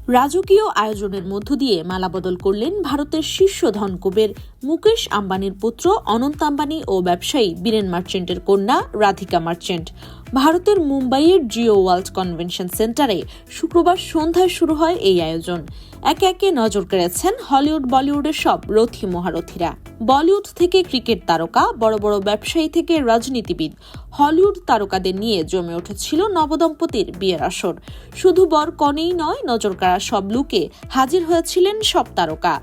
রাজকীয় আয়োজনের মধ্য দিয়ে মালাবদল করলেন ভারতের শীর্ষ ধনকুবের মুকেশ আম্বানির পুত্র অনন্ত আম্বানি ও ব্যবসায়ী বীরেন মার্চেন্টের কন্যা রাধিকা মার্চেন্ট। ভারতের মুম্বাইয়ের জিও ওয়ার্ল্ড কনভেনশন সেন্টারে শুক্রবার সন্ধ্যায় শুরু হয় এই আয়োজন। একে একে নজর কেড়েছেন হলিউড বলিউডের সব রথী মহারথীরা। বলিউড থেকে ক্রিকেট তারকা, বড় বড় ব্যবসায়ী থেকে রাজনীতিবিদ, হলিউড তারকাদের নিয়ে জমে উঠেছিল নবদম্পতির বিয়ের আসর। শুধু বর কনেই নয়, নজর কাড়া সব লুকে হাজির হয়েছিলেন সব তারকা।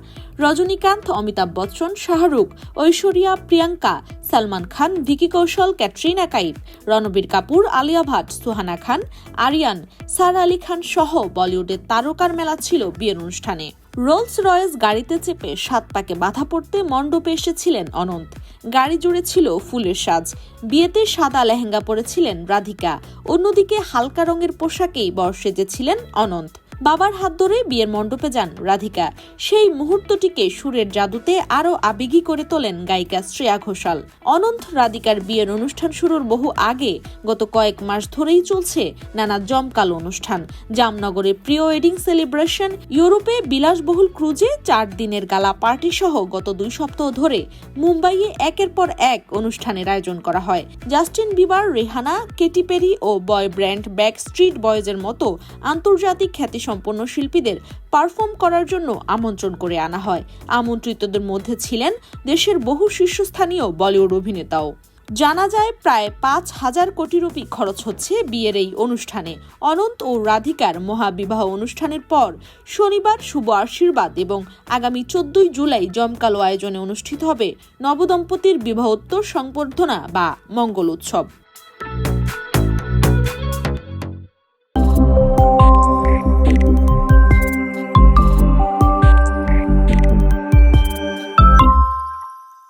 রজনীকান্ত, অমিতাভ বচ্চন, শাহরুখ, ঐশ্বরিয়া, প্রিয়াঙ্কা, সালমান খান, ভিকি কৌশল, ক্যাটরিনা কাইফ, রণবীর কাপুর, আলিয়া ভাট, সুহানা খান, আরিয়ান, সারা আলী খান সহ বলিউডের তারকার মেলা ছিল বিয়ের অনুষ্ঠানে। রোলস রয়েস গাড়িতে চেপে 7 পাকে বাধা পড়তে মণ্ডপে এসেছিলেন অনন্ত। গাড়ি জুড়ে ছিল ফুলের সাজ। বিয়েতে সাদা লেহেঙ্গা পরেছিলেন রাধিকা। অন্যদিকে হালকা রঙের পোশাকেই বর সেজেছিলেন অনন্ত। বাবার হাত ধরে বিয়ের মণ্ডপে যান রাধিকা। সেই মুহূর্তটিকে সুরের জাদুতে আরও আবেগী করে তোলেন গায়িকা শ্রেয়া ঘোষাল। অনন্ত রাধিকার বিয়ের অনুষ্ঠান শুরুর বহু আগে গত কয়েক মাস ধরেই চলছে নানা জমকালো অনুষ্ঠান। জামনগরে প্রি ওয়েডিং সেলিব্রেশন, ইউরোপে বিলাসবহুল ক্রুজে 4 দিনের গালা পার্টি সহ গত 2 সপ্তাহ ধরে মুম্বাইয়ে একের পর এক অনুষ্ঠানের আয়োজন করা হয়। Justin Bieber, Rihanna, Katy Perry ও বয় ব্র্যান্ড ব্যাকস্ট্রিট বয়েজের মতো আন্তর্জাতিক খ্যাতিসম্পন্ন শিল্পীদের পারফর্ম করার জন্য আমন্ত্রণ করে আনা হয়। আমন্ত্রিতদের মধ্যে ছিলেন দেশের বহু শীর্ষস্থানীয় বলিউড অভিনেতাও। জানা যায় প্রায় 5,000 কোটি রুপি খরচ হচ্ছে বিয়ের এই অনুষ্ঠানে। অনন্ত ও রাধিকার মহাবিবাহ অনুষ্ঠানের পর শনিবার শুভ আশীর্বাদ এবং আগামী 14 জুলাই জমকালো আয়োজনে অনুষ্ঠিত হবে নবদম্পতির বিবাহোত্তর সংবর্ধনা বা মঙ্গল উৎসব।